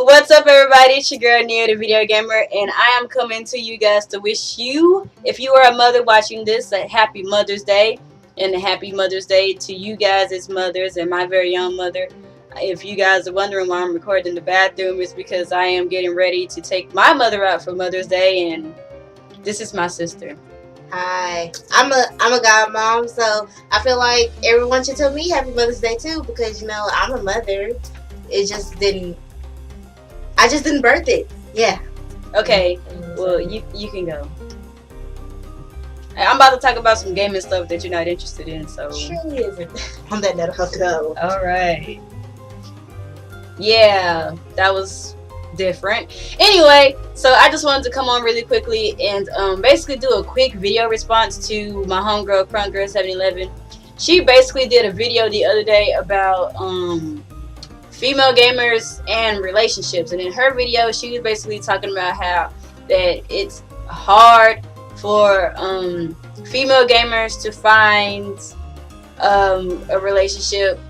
What's up, everybody? It's your girl Nia, the video gamer, and I am coming to you guys to wish you, if you are a mother watching this, a happy Mother's Day, and a happy Mother's Day to you guys as mothers and my very own mother. If you guys are wondering why I'm recording in the bathroom, it's because I am getting ready to take my mother out for Mother's Day, and this is my sister. Hi, I'm a godmom, so I feel like everyone should tell me Happy Mother's Day too, because I'm a mother. I just didn't birth it. Yeah. Okay. Well, you can go. I'm about to talk about some gaming stuff that you're not interested in, so. Surely isn't. On that note, I'll go. All right. Yeah, that was different. Anyway, so I just wanted to come on really quickly and basically do a quick video response to my homegirl Crunk 711. She basically did a video the other day about female gamers and relationships, and in her video she was basically talking about how that it's hard for female gamers to find a relationship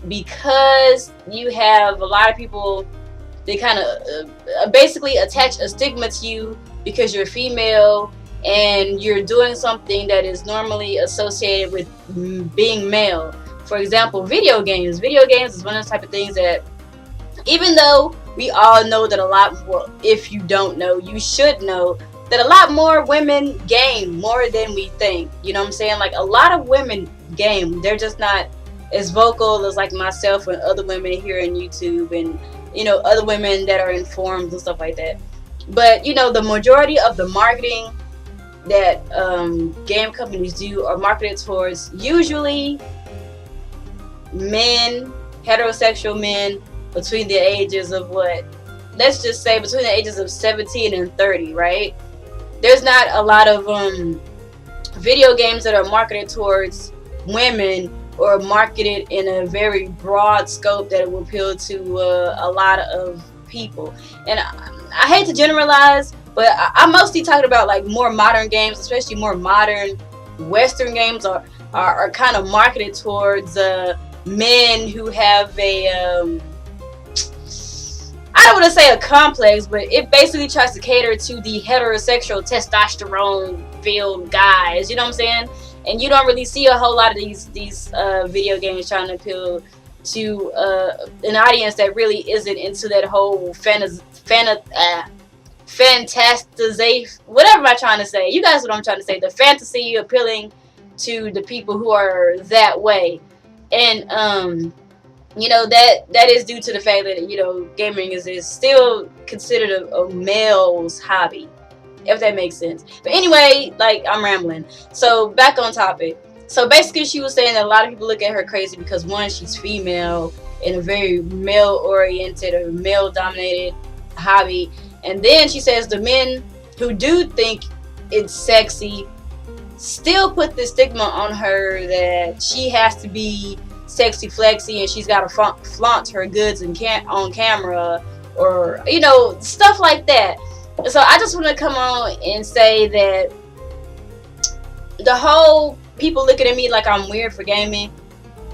because you have a lot of people. They kind of basically attach a stigma to you because you're female and you're doing something that is normally associated with being male. For example, video games. Video games is one of the type of things that, even though we all know that a lot more, if you don't know, you should know that a lot more women game more than we think. You know what I'm saying? Like, a lot of women game. They're just not as vocal as like myself and other women here on YouTube and other women that are in forums and stuff like that. But the majority of the marketing that game companies do are marketed towards usually men, heterosexual men between the ages of let's just say between the ages of 17 and 30, right? There's not a lot of video games that are marketed towards women or marketed in a very broad scope that will appeal to a lot of people. And I hate to generalize, but I'm mostly talking about like more modern games, especially more modern Western games are kind of marketed towards men who have a I don't want to say a complex, but it basically tries to cater to the heterosexual testosterone filled guys, you know what I'm saying? And you don't really see a whole lot of these video games trying to appeal to an audience that really isn't into that whole fantasization, whatever I'm trying to say. You guys know what I'm trying to say. The fantasy appealing to the people who are that way. And that is due to the fact that gaming is still considered a male's hobby, if that makes sense. But anyway, like, I'm rambling. So back on topic. So basically she was saying that a lot of people look at her crazy because, one, she's female in a very male oriented or male dominated hobby. And then she says the men who do think it's sexy still put the stigma on her that she has to be sexy flexy and she's got to flaunt her goods on camera or stuff like that. So I just want to come on and say that the whole people looking at me like I'm weird for gaming,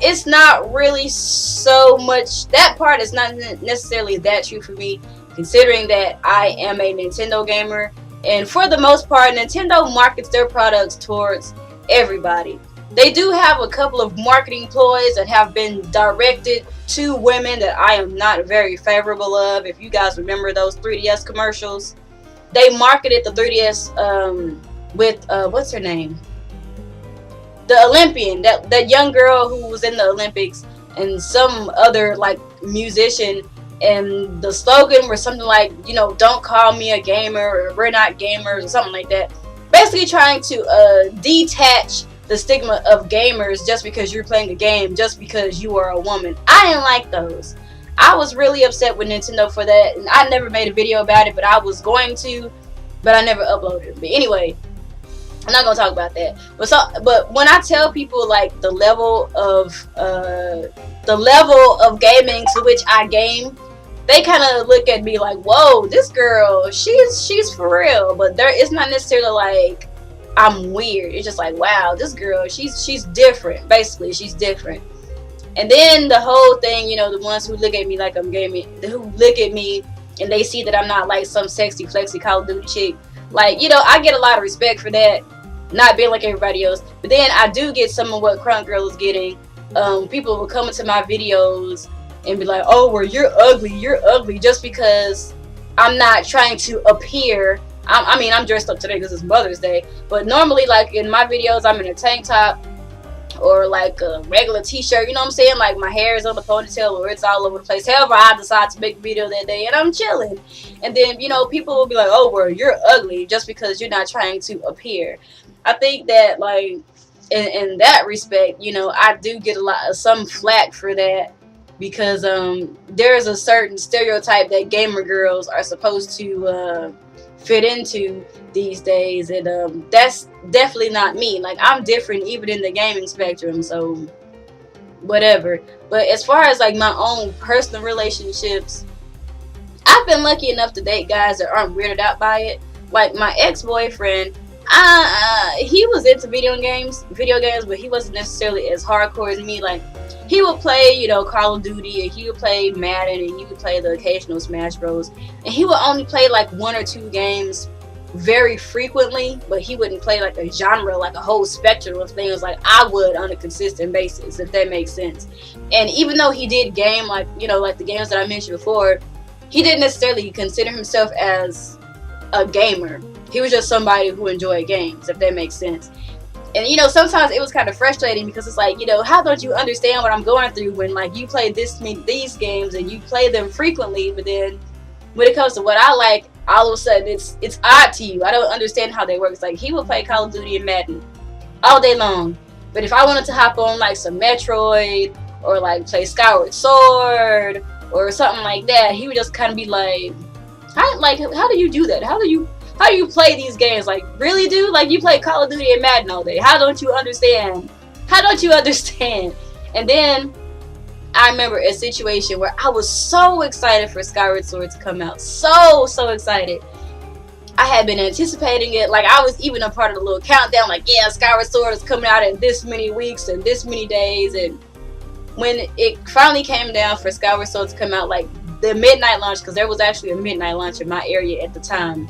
it's not really so much. That part is not necessarily that true for me, considering that I am a Nintendo gamer. And for the most part, Nintendo markets their products towards everybody. They do have a couple of marketing ploys that have been directed to women that I am not very favorable of. If you guys remember those 3DS commercials, they marketed the 3DS with what's her name? The Olympian, that young girl who was in the Olympics, and some other like musician, and the slogan was something like, don't call me a gamer, or we're not gamers, or something like that. Basically trying to detach the stigma of gamers just because you're playing a game, just because you are a woman. I didn't like those. I was really upset with Nintendo for that, and I never made a video about it, but I was going to, but I never uploaded it. But anyway, I'm not gonna talk about that. But when I tell people like the level of gaming to which I game, they kind of look at me like, whoa, this girl, she's for real. But it's not necessarily like I'm weird. It's just like, wow, this girl, she's different. Basically, she's different. And then the whole thing, the ones who look at me like I'm gaming, who look at me and they see that I'm not like some sexy flexy Call of Duty chick, like, you know, I get a lot of respect for that, not being like everybody else. But then I do get some of what Crunk Girl is getting. People will come into my videos and be like, oh, well, you're ugly, just because I'm not trying to appear. I mean, I'm dressed up today because it's Mother's Day, but normally, like, in my videos, I'm in a tank top or like a regular t-shirt, you know what I'm saying? Like, my hair is on the ponytail or it's all over the place. However, I decide to make a video that day and I'm chilling. And then, you know, people will be like, oh, well, you're ugly, just because you're not trying to appear. I think that, like, in that respect, you know, I do get some flack for that, because there's a certain stereotype that gamer girls are supposed to fit into these days, and that's definitely not me. Like, I'm different even in the gaming spectrum, so whatever. But as far as like my own personal relationships, I've been lucky enough to date guys that aren't weirded out by it. Like, my ex-boyfriend, he was into video games, but he wasn't necessarily as hardcore as me. Like, he would play, you know, Call of Duty, and he would play Madden, and he would play the occasional Smash Bros. And he would only play like 1 or 2 games very frequently, but he wouldn't play like a genre, like a whole spectrum of things like I would on a consistent basis, if that makes sense. And even though he did game, like, you know, like the games that I mentioned before, he didn't necessarily consider himself as a gamer. He was just somebody who enjoyed games, if that makes sense. And, you know, sometimes it was kind of frustrating, because it's like, you know, how don't you understand what I'm going through when, like, you play these games and you play them frequently, but then when it comes to what I like, all of a sudden it's odd to you. I don't understand how they work. It's like, he would play Call of Duty and Madden all day long, but if I wanted to hop on like some Metroid or like play Skyward Sword or something like that, he would just kind of be like, how do you do that? How do you play these games? Like, really, dude? Like, you play Call of Duty and Madden all day. How don't you understand? And then I remember a situation where I was so excited for Skyward Sword to come out. So excited. I had been anticipating it. Like, I was even a part of the little countdown. Like, yeah, Skyward Sword is coming out in this many weeks and this many days. And when it finally came down for Skyward Sword to come out, like the midnight launch, because there was actually a midnight launch in my area at the time,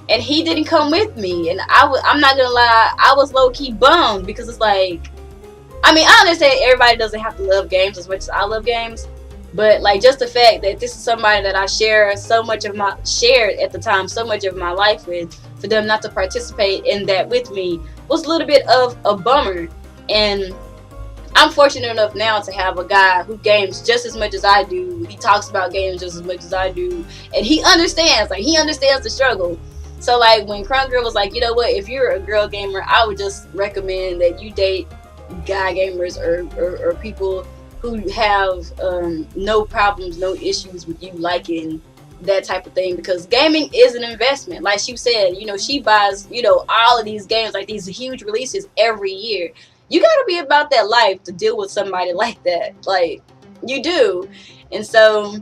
and he didn't come with me, and I'm not gonna lie, I was low-key bummed, because it's like, I mean, I understand everybody doesn't have to love games as much as I love games, but like, just the fact that this is somebody that I shared at the time so much of my life with, for them not to participate in that with me was a little bit of a bummer. And I'm fortunate enough now to have a guy who games just as much as I do. He talks about games just as much as I do, and he understands the struggle. So, like, when Crunk Girl was like, you know what, if you're a girl gamer, I would just recommend that you date guy gamers or people who have no problems, no issues with you liking that type of thing, because gaming is an investment. Like she said, you know, she buys, you know, all of these games, like these huge releases every year. You gotta be about that life to deal with somebody like that. Like, you do. And so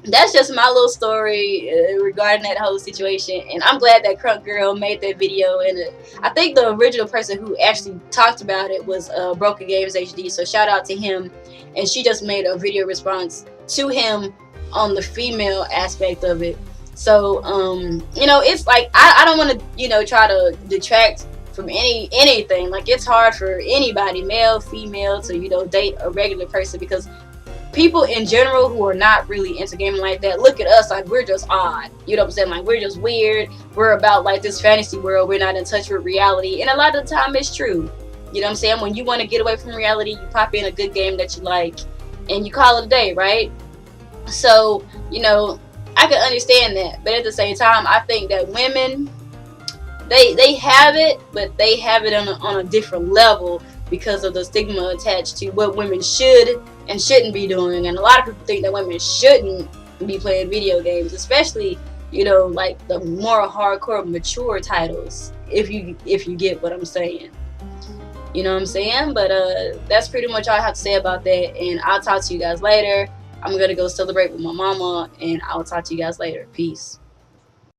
that's just my little story regarding that whole situation. And I'm glad that Crunk Girl made that video. And I think the original person who actually talked about it was Broken Games HD. So shout out to him. And she just made a video response to him on the female aspect of it. So, you know, it's like, I don't want to, you know, try to detract from anything. Like, it's hard for anybody, male, female, to, you know, date a regular person, because people in general who are not really into gaming like that look at us like we're just odd. You know what I'm saying? Like, we're just weird. We're about like this fantasy world. We're not in touch with reality. And a lot of the time it's true. You know what I'm saying? When you want to get away from reality, you pop in a good game that you like and you call it a day, right? So, you know, I can understand that. But at the same time, I think that women, they have it, but they have it on a different level because of the stigma attached to what women should and shouldn't be doing. And a lot of people think that women shouldn't be playing video games, especially, you know, like the more hardcore, mature titles, if you get what I'm saying. You know what I'm saying? But that's pretty much all I have to say about that. And I'll talk to you guys later. I'm gonna go celebrate with my mama, and I'll talk to you guys later. Peace.